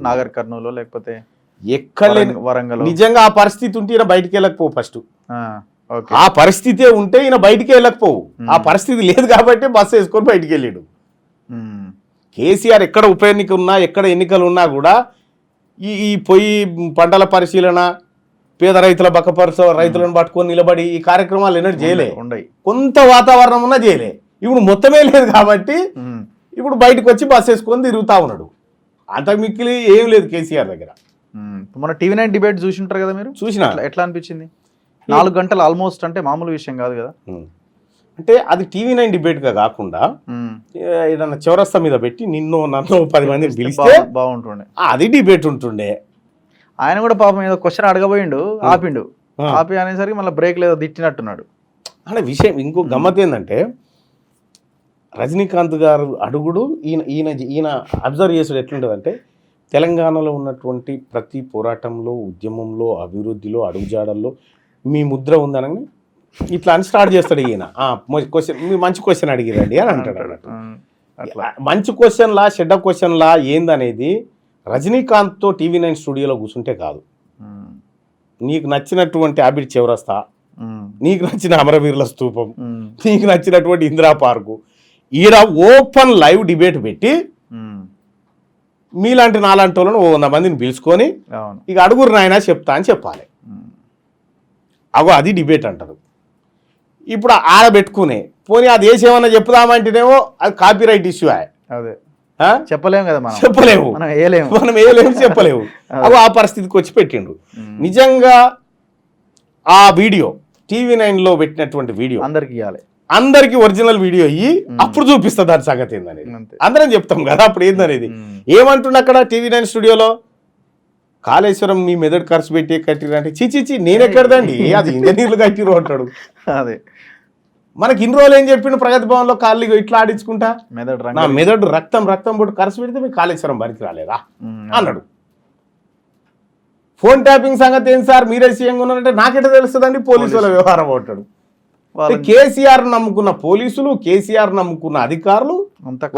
నాగర్ కర్నూలు లేకపోతే ఎక్కడ వరంగల్ నిజంగా ఆ పరిస్థితి ఉంటే ఈయన బయటికి వెళ్ళకపోవు ఫస్ట్. ఓకే, ఆ పరిస్థితే ఉంటే ఈయన బయటికి వెళ్ళకపోవు. ఆ పరిస్థితి లేదు కాబట్టి బస్సు వేసుకొని బయటికి వెళ్ళాడు. కేసీఆర్ ఎక్కడ ఉప ఎన్నిక ఉన్నా, ఎక్కడ ఎన్నికలు ఉన్నా కూడా ఈ పొయ్యి పంటల పరిశీలన, పేద రైతుల బక్కపరుస రైతులను పట్టుకొని నిలబడి ఈ కార్యక్రమాలు ఎన్నడూ చేయలే. కొంత వాతావరణం ఉన్నా చేయలే. ఇప్పుడు మొత్తమే లేదు కాబట్టి ఇప్పుడు బయటకు వచ్చి బస్సు వేసుకొని తిరుగుతా ఉన్నాడు. అంత మిక్కిలి ఏం లేదు కేసీఆర్ దగ్గర. మన టీవీ9 డిబేట్ చూసి ఉంటారు కదా మీరు, చూసినా ఎట్లా అనిపించింది? 4 గంటలు ఆల్మోస్ట్, అంటే మామూలు విషయం కాదు కదా. అంటే అది టీవీ9 డిబేట్గా కాకుండా ఏదన్నా చౌరస్తా మీద పెట్టి నిన్ను నన్ను 10 మందిని పిలిస్తే బాగుంటుండే, అది డిబేట్ ఉంటుండే. ఆయన కూడా పాపం ఏదో క్వశ్చన్ అడగబోయిండు, ఆపి అనేసరికి మళ్ళీ బ్రేక్ లేదో తిట్టినట్టున్నాడు. అంటే విషయం ఇంకో గమ్మత్ ఏంటంటే, రజనీకాంత్ గారు అడుగుడు ఈయన అబ్జర్వ్ చేసుడు ఎట్లుంటుందంటే, తెలంగాణలో ఉన్నటువంటి ప్రతి పోరాటంలో, ఉద్యమంలో, అభివృద్ధిలో, అడుగుజాడల్లో మీ ముద్ర ఉందనని ఇట్లా అని స్టార్ట్ చేస్తాడు ఈయన. క్వశ్చన్, మీ మంచి క్వశ్చన్ అడిగిరండి అని అంటాడు. మంచి క్వశ్చన్లా చెడ్డ క్వశ్చన్లా ఏందనేది రజనీకాంత్తో టీవీ9 స్టూడియోలో కూర్చుంటే కాదు. నీకు నచ్చినటువంటి ఆబిడ్ చౌరస్తా, నీకు నచ్చిన అమరవీరుల స్తూపం, నీకు నచ్చినటువంటి ఇందిరా పార్కు, ఈడ ఓపెన్ లైవ్ డిబేట్ పెట్టి మీలాంటి నాలాంటి వాళ్ళను 100 మందిని పిలుచుకొని ఇక అడుగురు నాయన చెప్తా అని చెప్పాలి. అది డిబేట్ అంటారు. ఇప్పుడు ఆడబెట్టుకునే పోనీ అది ఏమన్నా చెప్పుదామంటేనేమో అది కాపీరైట్ ఇష్యూ. అదే చెప్పలేము కదా, చెప్పలేము, మనం వేయలేము, చెప్పలేము. ఆ పరిస్థితికి వచ్చి పెట్టిండు. నిజంగా ఆ వీడియో టీవీ9లో పెట్టినటువంటి వీడియో అందరికి ఒరిజినల్ వీడియో అయ్యి అప్పుడు చూపిస్తా దాని సంగతి ఏందనేది. అందరం చెప్తాం కదా అప్పుడు ఏందనేది. ఏమంటున్నా అక్కడ టీవీ9 స్టూడియోలో, కాళేశ్వరం మీ మెదడు ఖర్చు పెట్టి కట్టిరంటే చిచి నేనెక్కడదండి, అది ఇంజనీర్లు కట్టిరు అంటాడు. అదే మనకి ఇన్ని రోజులు ఏం చెప్పిండు, ప్రగతి భవన్ లో కాళ్ళు ఇట్లా ఆడించుకుంటా, నా మెదడు రక్తం పుట్టి ఖర్చు పెడితే మీకు కాళేశ్వరం బరికి రాలేదా అన్నాడు. ఫోన్ ట్యాపింగ్ సంగతి ఏం సార్, మీరే సీఎంగా ఉన్నారంటే నాకెట తెలుస్తుందండి, పోలీసుల వ్యవహారం అంటాడు. కేసీఆర్ నమ్ముకున్న పోలీసులు, కేసీఆర్ నమ్ముకున్న అధికారులు,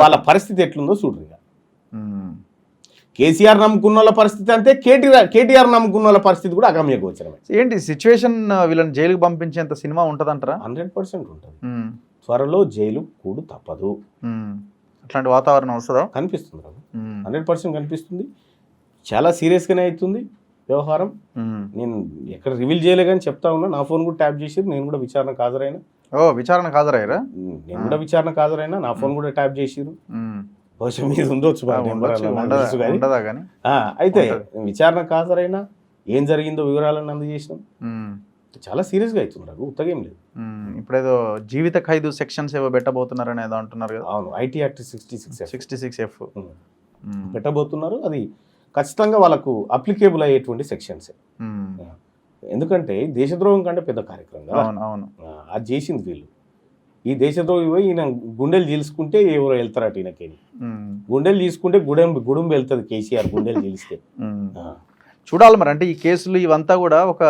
వాళ్ళ పరిస్థితి ఎట్లుందో చూడరు. కేసీఆర్ నమ్ముకున్న వాళ్ళ పరిస్థితి అంతే, కేటీఆర్ నమ్ముకున్న వాళ్ళ పరిస్థితి కూడా అగమ్య గోచరమే. ఏంటి సిచ్యువేషన్, వీళ్ళని జైలుకి పంపించేంత సినిమా ఉంటుందంటారా? 100% ఉంటుంది. త్వరలో జైలు కూడు తప్పదు. అట్లాంటి వాతావరణం వస్తుందా? కనిపిస్తుంది, 100% కనిపిస్తుంది. చాలా సీరియస్గానే అవుతుంది వ్యవహారం. నేను ఎక్కడ రివీల్ చేయలే కానీ చెప్తా ఉన్నా, నా ఫోన్ కూడా ట్యాప్ చేసి నేను కూడా విచారణకు హాజరైనా. విచారణకు హాజరయ్యారా? నేను కూడా విచారణకు హాజరైనా, నా ఫోన్ కూడా ట్యాప్ చేసిరు. బహుశా మీద ఉండొచ్చు, అయితే విచారణకు హాజరైనా ఏం జరిగిందో వివరాలను అందజేసినాం. చాలా సీరియస్గా అవుతున్నారు, ఉత్తగేం లేదు. ఇప్పుడేదో జీవిత ఖైదు సెక్షన్స్ ఏవో పెట్టబోతున్నారని ఏదో అంటున్నారు కదా. అవును, ఐటీ యాక్ట్ 66F పెట్టబోతున్నారు. అది ఖచ్చితంగా వాళ్ళకు అప్లికేబుల్ అయ్యేటువంటి సెక్షన్స్. ఎందుకంటే దేశద్రోహం కంటే పెద్ద కార్యక్రమం. అవును, అది చేసింది వీళ్ళు. ఈ దేశద్రోహి పోయి ఈయన గుండెలు చీల్చుకుంటే ఎవరు వెళ్తారట ఈయనకి. గుండెలు తీసుకుంటే గుడుంబు వెళ్తుంది కేసీఆర్ గుండెలు చీలిస్తే. చూడాలి మరి. అంటే ఈ కేసులు ఇవంతా కూడా ఒక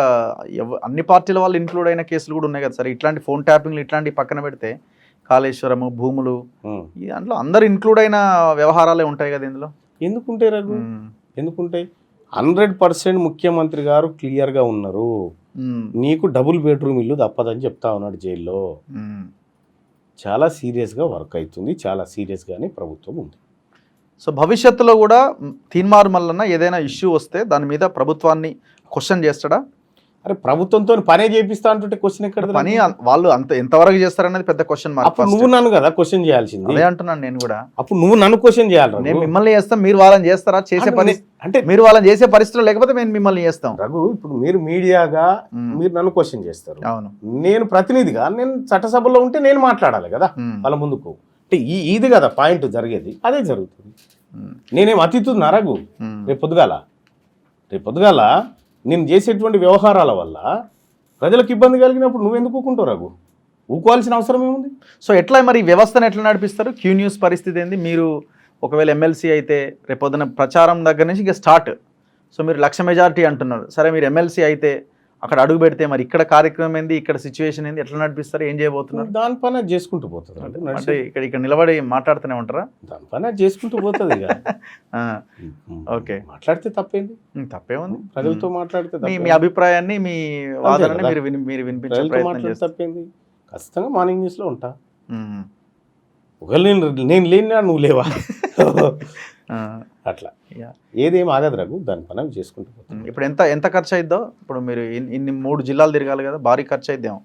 అన్ని పార్టీల వాళ్ళు ఇంక్లూడ్ అయిన కేసులు కూడా ఉన్నాయి కదా సార్. ఇట్లాంటి ఫోన్ ట్యాపింగ్లు ఇట్లాంటి పక్కన పెడితే కాళేశ్వరము, భూములు, దాంట్లో అందరు ఇన్క్లూడ్ అయిన వ్యవహారాలే ఉంటాయి కదా ఇందులో. ఎందుకుంటాయి రఘు, ఎందుకుంటాయి? 100% ముఖ్యమంత్రి గారు క్లియర్గా ఉన్నారు. నీకు డబుల్ బెడ్రూమ్ ఇల్లు తప్పదని చెప్తా ఉన్నాడు జైల్లో. చాలా సీరియస్గా వర్క్ అవుతుంది, చాలా సీరియస్గానే ప్రభుత్వం ఉంది. సో భవిష్యత్తులో కూడా తీన్మార్ మల్లన్న ఏదైనా ఇష్యూ వస్తే దాని మీద ప్రభుత్వాన్ని క్వశ్చన్ చేస్తాడా? అరే ప్రభుత్వంతో పనే చేపిస్తా అంటుంటే క్వశ్చన్ ఎక్కడ? పని వాళ్ళు అంత ఎంతవరకు చేస్తారనేది పెద్ద క్వశ్చన్ మార్క్. అప్పుడు నువ్వు నన్ను కదా క్వశ్చన్ చేయాల్సింది. అదే అంటున్నాను నేను కూడా. అప్పుడు నువ్వు నన్ను క్వశ్చన్ చేయాలి. నేను మిమ్మల్ని చేస్తాం, మీరు వాళ్ళని చేస్తారా? చేసే అంటే మీరు వాళ్ళని చేసే పరిస్థితులు లేకపోతే మేము మిమ్మల్ని చేస్తాం. రఘు, ఇప్పుడు మీరు మీడియాగా మీరు నన్ను క్వశ్చన్ చేస్తారు. అవును, నేను ప్రతినిధిగా నేను చట్టసభలో ఉంటే నేను మాట్లాడాలి కదా వాళ్ళ ముందుకు. అంటే ఇది కదా పాయింట్ జరిగేది, అదే జరుగుతుంది. నేనేం అతిథున్నా రఘు? రేపు పొద్దుగాల నేను చేసేటువంటి వ్యవహారాల వల్ల ప్రజలకు ఇబ్బంది కలిగినప్పుడు నువ్వెందుకు ఊకుంటావు రఘు? ఊకోవాల్సిన అవసరం ఏముంది? సో ఎట్లా మరి వ్యవస్థను ఎట్లా నడిపిస్తారు? క్యూ న్యూస్ పరిస్థితి ఏంది? మీరు ఒకవేళ ఎమ్మెల్సీ అయితే రేపొద్దున ప్రచారం దగ్గర నుంచి ఇక స్టార్ట్. సో మీరు 1,00,000 మెజారిటీ అంటున్నారు. సరే, మీరు ఎమ్మెల్సీ అయితే అక్కడ అడుగు పెడితే మరి ఇక్కడ కార్యక్రమం ఏంది, ఇక్కడ సిచ్యువేషన్ ఏంది, ఎట్లా నడిపిస్తారు, ఏం చేయబోతున్నారు? దాని పని అది చేసుకుంటూ పోతుంది అంటే ఇక్కడ నిలబడి మాట్లాడుతూనే ఉంటారా? దాని పని అది చేసుకుంటూ పోతుంది ఇక. ఓకే, మాట్లాడితే తప్పేంది, తప్పేముంది? ప్రజలతో మాట్లాడితే మీ అభిప్రాయాన్ని, మీ వాదనని మీరు వినిపించే ప్రజలతో ప్రయత్నం మాట్లాడితే చేస్తారు. తప్పేంది. ఖచ్చితంగా మార్నింగ్ న్యూస్లో ఉంటా. ఒకవేళ నేను లేనినా నువ్వు లేవా అట్లా ఏదేం ఆగదు రఘు, దాని పని చేసుకుంటూ పోతుంది. ఇప్పుడు ఎంత ఖర్చు అయిద్దో, ఇప్పుడు మీరు ఇన్ని 3 జిల్లాలు తిరగాలి కదా, భారీ ఖర్చు అయిద్దాం.